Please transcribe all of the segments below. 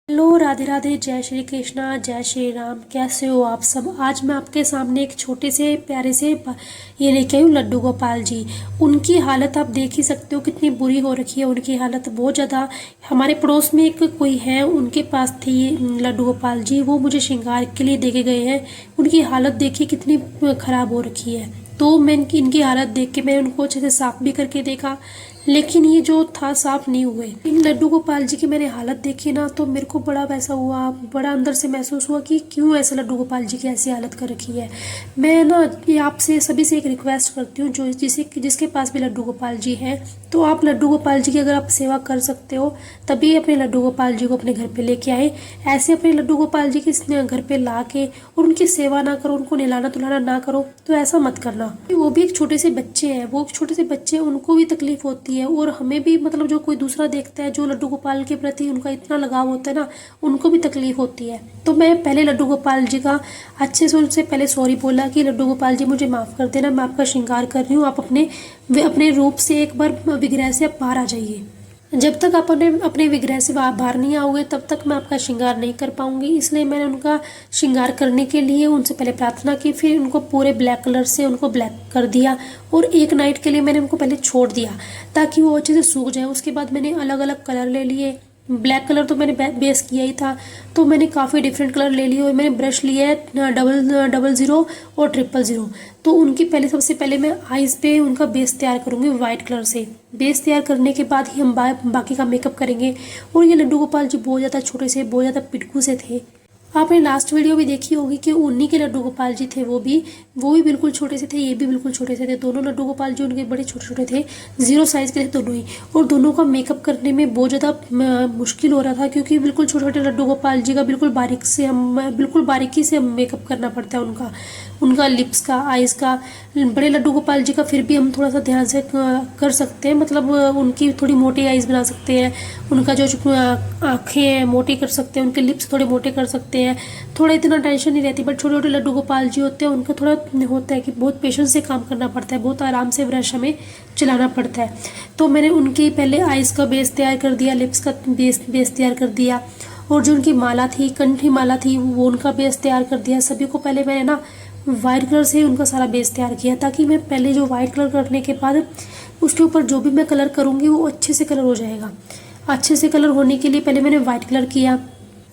Hello, Radhe Radhe, जय श्री कृष्णा, जय श्री राम। कैसे हो आप सब। आज मैं आपके सामने एक छोटे से प्यारे से ये लेके आई हूँ लड्डू गोपाल जी। उनकी हालत आप देख ही सकते हो कितनी बुरी हो रखी है। उनकी हालत बहुत ज़्यादा। हमारे पड़ोस में एक कोई है, उनके पास थे ये लड्डू गोपाल जी। वो मुझे श्रृंगार के लिए दे के गए हैं। उनकी हालत देखिए कितनी ख़राब हो रखी है। तो मैं इनकी हालत देख के मैंने उनको अच्छे से साफ़ भी करके देखा, लेकिन ये जो था साफ नहीं हुए। इन लड्डू गोपाल जी की मैंने हालत देखी ना, तो मेरे को बड़ा वैसा हुआ, बड़ा अंदर से महसूस हुआ कि क्यों ऐसा लड्डू गोपाल जी की ऐसी हालत कर रखी है। मैं ना ये आपसे सभी से एक रिक्वेस्ट करती हूँ, जो जिसके पास भी लड्डू गोपाल जी हैं, तो आप लड्डू गोपाल जी की अगर आप सेवा कर सकते हो तभी अपने लड्डू गोपाल जी को अपने घर पे लेके आए। ऐसे अपने लड्डू गोपाल जी के घर पे ला के और उनकी सेवा ना करो, उनको नहलाना धुलाना ना करो, तो ऐसा मत करना। वो भी एक छोटे से बच्चे हैं, वो छोटे से बच्चे, उनको भी तकलीफ होती है और हमें भी, मतलब जो कोई दूसरा देखता है जो लड्डू गोपाल के प्रति उनका इतना लगाव होता है ना, उनको भी तकलीफ होती है। तो मैं पहले लड्डू गोपाल जी का अच्छे से उनसे पहले सॉरी बोला कि लड्डू गोपाल जी मुझे माफ़ कर देना, मैं आपका श्रृंगार कर रही हूँ, आप अपने रूप से एक बार विग्रह से आप बाहर आ जाइए। जब तक आप अपने विग्रह से बाहर नहीं आओगे तब तक मैं आपका श्रृंगार नहीं कर पाऊंगी। इसलिए मैंने उनका श्रृंगार करने के लिए उनसे पहले प्रार्थना की, फिर उनको पूरे ब्लैक कलर से उनको ब्लैक कर दिया और एक नाइट के लिए मैंने उनको पहले छोड़ दिया ताकि वो अच्छे से सूख जाए। उसके बाद मैंने अलग अलग कलर ले लिए। ब्लैक कलर तो मैंने बेस किया ही था, तो मैंने काफ़ी डिफरेंट कलर ले लिए और मैंने ब्रश लिया है डबल ज़ीरो और 000। तो उनकी सबसे पहले मैं आइज़ पे उनका बेस तैयार करूँगी वाइट कलर से। बेस तैयार करने के बाद ही हम बाकी का मेकअप करेंगे। और ये लड्डू गोपाल जी बहुत ज़्यादा छोटे से, बहुत ज़्यादा पिटकू से थे। आपने लास्ट वीडियो भी देखी होगी कि उन्हीं के लड्डू गोपाल जी थे। वो भी बिल्कुल छोटे से थे, ये भी बिल्कुल छोटे से थे। दोनों लड्डू गोपाल जी उनके बड़े छोटे छोटे थे, 0 साइज़ के थे दोनों ही। और दोनों का मेकअप करने में बहुत ज़्यादा मुश्किल हो रहा था, क्योंकि बिल्कुल छोटे छोटे लड्डू गोपाल जी का बिल्कुल बारीकी से हम मेकअप करना पड़ता है उनका लिप्स का, आइज़ का। बड़े लड्डू गोपाल जी का फिर भी हम थोड़ा सा ध्यान से कर सकते हैं, मतलब उनकी थोड़ी मोटी आइज़ बना सकते हैं, उनका जो आँखें हैं मोटी कर सकते हैं, उनके लिप्स थोड़े मोटे कर सकते हैं। थोड़ा इतना टेंशन नहीं रहती। बट छोटे छोटे लड्डू गोपाल जी होते हैं, उनका थोड़ा होता है कि बहुत पेशेंस से काम करना पड़ता है, बहुत आराम से ब्रश हमें चलाना पड़ता है। तो मैंने उनकी पहले आइज़ का बेस तैयार कर दिया, लिप्स का बेस तैयार कर दिया, और जो उनकी माला थी, कंठी माला थी, वो उनका बेस तैयार कर दिया। सभी को पहले मैंने ना वाइट कलर से उनका सारा बेस तैयार किया, ताकि मैं पहले जो वाइट कलर करने के बाद उसके ऊपर जो भी मैं कलर करूँगी वो अच्छे से कलर हो जाएगा। अच्छे से कलर होने के लिए पहले मैंने वाइट कलर किया।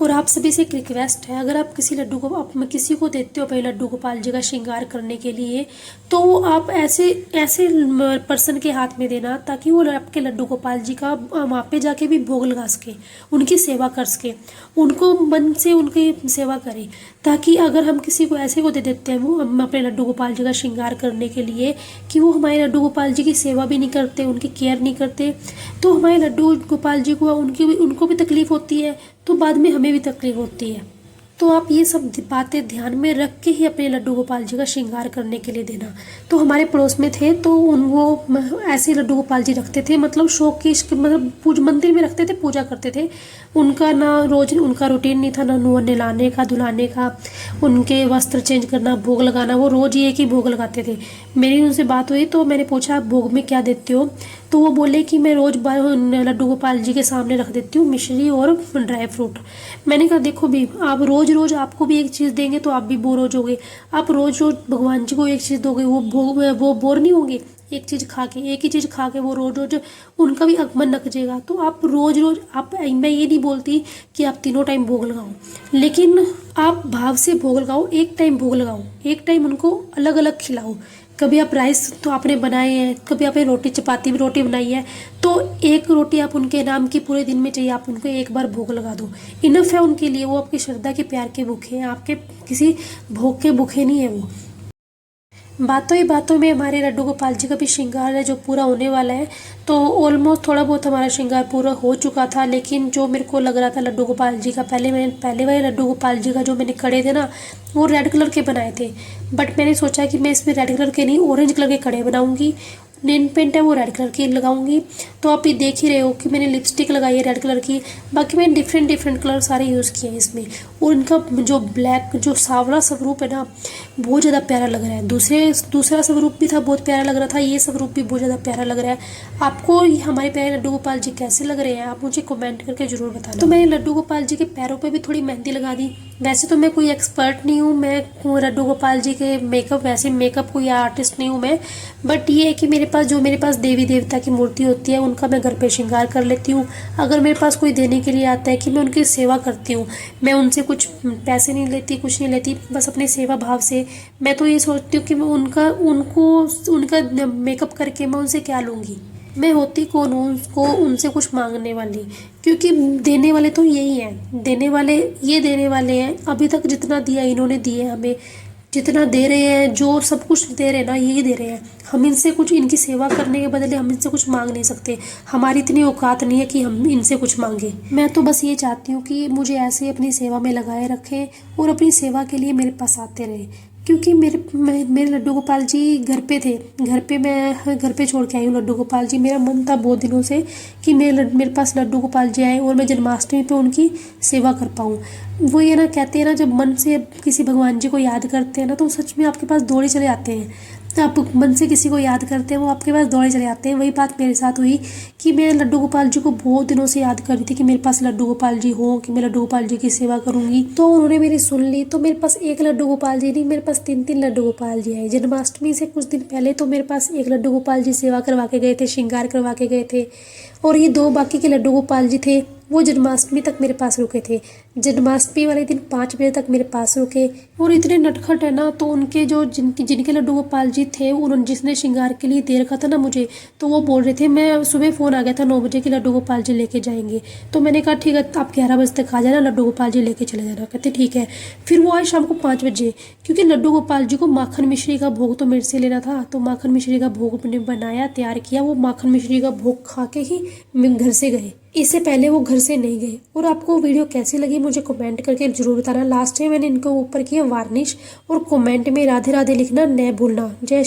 और आप सभी से एक रिक्वेस्ट है, अगर आप किसी को देते हो अपने लड्डू गोपाल जी का श्रृंगार करने के लिए, तो आप ऐसे पर्सन के हाथ में देना ताकि वो आपके लड्डू गोपाल जी का वहाँ पे जाके भी भोग लगा सके, उनकी सेवा कर सके, उनको मन से उनकी सेवा करें। ताकि अगर हम किसी को ऐसे को दे देते हैं वो हम अपने लड्डू गोपाल जी का श्रृंगार करने के लिए, कि वो हमारे लड्डू गोपाल जी की सेवा भी नहीं करते, उनकी केयर नहीं करते, तो हमारे लड्डू गोपाल जी को उनको भी तकलीफ होती है, तो बाद में हमें भी तकलीफ होती है। तो आप ये सब बातें ध्यान में रख के ही अपने लड्डू गोपाल जी का श्रृंगार करने के लिए देना। तो हमारे पड़ोस में थे, तो वो ऐसे लड्डू गोपाल जी रखते थे, मतलब शौकीश, मतलब मंदिर में रखते थे, पूजा करते थे। उनका ना रोज उनका रूटीन नहीं था, ना नहलाने का धुलाने का, उनके वस्त्र चेंज करना, भोग लगाना, वो रोज ही एक ही भोग लगाते थे। मेरी उनसे बात हुई तो मैंने पूछा आप भोग में क्या देते हो, तो वो बोले कि मैं रोज लड्डू गोपाल जी के सामने रख देती हूँ मिश्री और ड्राई फ्रूट। मैंने कहा देखो भी, आप रोज रोज आपको भी एक चीज़ देंगे तो आप भी बोर हो जाओगे। आप रोज रोज भगवान जी को एक चीज़ दोगे, वो बोर नहीं होंगे एक ही चीज़ खा के, वो रोज रोज उनका भी मन नक जाएगा। तो आप रोज रोज मैं ये नहीं बोलती कि आप तीनों टाइम भोग लगाओ, लेकिन आप भाव से भोग लगाओ। एक टाइम भोग लगाओ, एक टाइम उनको अलग अलग खिलाओ। कभी आप राइस तो आपने बनाए हैं, कभी आपने रोटी बनाई है, तो एक रोटी आप उनके नाम की पूरे दिन में चाहिए, आप उनको एक बार भोग लगा दो, इनफ है उनके लिए। वो आपकी श्रद्धा के प्यार के भूखे हैं, आपके किसी भोग के भूखे नहीं है वो। बातों ही बातों में हमारे लड्डू गोपाल जी का भी श्रृंगार है जो पूरा होने वाला है। तो ऑलमोस्ट थोड़ा बहुत हमारा श्रृंगार पूरा हो चुका था, लेकिन जो मेरे को लग रहा था लड्डू गोपाल जी का, पहले वाले लड्डू गोपाल जी का जो मैंने कड़े थे ना, वो रेड कलर के बनाए थे। बट मैंने सोचा कि मैं इसमें रेड कलर के नहीं, ऑरेंज कलर के कड़े बनाऊंगी। नेल पेंट है वो रेड कलर की लगाऊंगी। तो आप ये देख ही रहे हो कि मैंने लिपस्टिक लगाई है रेड कलर की। बाकी मैंने डिफरेंट डिफरेंट कलर सारे यूज़ किए हैं इसमें। और इनका जो ब्लैक जो सांवला स्वरूप है ना, बहुत ज़्यादा प्यारा लग रहा है। दूसरा स्वरूप भी था, बहुत प्यारा लग रहा था। ये स्वरूप भी बहुत ज़्यादा प्यारा लग रहा है। आपको ये हमारे प्यारे लड्डू गोपाल जी कैसे लग रहे हैं, आप मुझे कमेंट करके ज़रूर बताना। तो मैंने लड्डू गोपाल जी के पैरों पे भी थोड़ी मेहंदी लगा दी। वैसे तो मैं कोई एक्सपर्ट नहीं हूँ, मैं लड्डू गोपाल जी के वैसे मेकअप कोई आर्टिस्ट नहीं हूँ मैं। बट ये है कि मेरे पास देवी देवता की मूर्ति होती है, उनका मैं घर पे श्रृंगार कर लेती हूँ। अगर मेरे पास कोई देने के लिए आता है कि मैं उनकी सेवा करती हूँ, मैं उनसे कुछ पैसे नहीं लेती, कुछ नहीं लेती, बस अपनी सेवा भाव से। मैं तो ये सोचती हूँ कि मैं उनका मेकअप करके मैं उनसे क्या लूँगी। मैं होती कौन हूँ उसको उनसे कुछ मांगने वाली। क्योंकि देने वाले तो यही हैं, देने वाले हैं। अभी तक जितना दिया इन्होंने दिए हमें, जितना दे रहे हैं, जो सब कुछ दे रहे हैं ना, यही दे रहे हैं। हम इनसे कुछ, इनकी सेवा करने के बदले हम इनसे कुछ मांग नहीं सकते। हमारी इतनी औकात नहीं है कि हम इनसे कुछ मांगे। मैं तो बस ये चाहती हूँ कि मुझे ऐसे अपनी सेवा में लगाए रखें और अपनी सेवा के लिए मेरे पास आते रहे। क्योंकि मेरे लड्डू गोपाल जी घर पे थे। मैं घर पे छोड़ के आई हूँ लड्डू गोपाल जी। मेरा मन था बहुत दिनों से कि मेरे पास लड्डू गोपाल जी आए और मैं जन्माष्टमी पे उनकी सेवा कर पाऊँ। वो ये ना कहते हैं ना, जब मन से किसी भगवान जी को याद करते हैं ना, तो सच में आपके पास दौड़े चले आते हैं। आप मन से किसी को याद करते हैं, वो आपके पास दौड़े चले आते हैं। वही बात मेरे साथ हुई कि मैं लड्डू गोपाल जी को बहुत दिनों से याद कर रही थी कि मेरे पास लड्डू गोपाल जी हो, कि मैं लड्डू गोपाल जी की सेवा करूंगी। तो उन्होंने मेरी सुन ली। तो मेरे पास एक लड्डू गोपाल जी नहीं, मेरे पास 3 लड्डू गोपाल जी आए। जन्माष्टमी से कुछ दिन पहले तो मेरे पास एक लड्डू गोपाल जी सेवा करवा के गए थे, श्रृंगार करवा के गए थे। और ये 2 बाकी के लड्डू गोपाल जी थे, वो जन्माष्टमी तक मेरे पास रुके थे। जन्माष्टमी वाले दिन 5 बजे तक मेरे पास रुके। और इतने नटखट है ना, तो उनके जो जिनके लड्डू गोपाल जी थे, उन्होंने जिसने श्रृंगार के लिए दे रखा था ना मुझे, तो वो बोल रहे थे, मैं सुबह फ़ोन आ गया था 9 बजे कि लड्डू गोपाल जी लेके जाएंगे। तो मैंने कहा ठीक है, आप 11 बजे तक आ जाना, लड्डू गोपाल जी लेके चले जाना। कहते ठीक है। फिर वो आए शाम को 5 बजे, क्योंकि लड्डू गोपाल जी को माखन मिश्री का भोग तो मेरे से लेना था। तो माखन मिश्री का भोग मैंने बनाया, तैयार किया। वो माखन मिश्री का भोग खा के ही घर से गए, इससे पहले वो घर से नहीं गए। और आपको वीडियो कैसी लगी मुझे कमेंट करके जरूर बताना। लास्ट टाइम मैंने इनको ऊपर किया वार्निश। और कमेंट में राधे राधे लिखना न भूलना। जय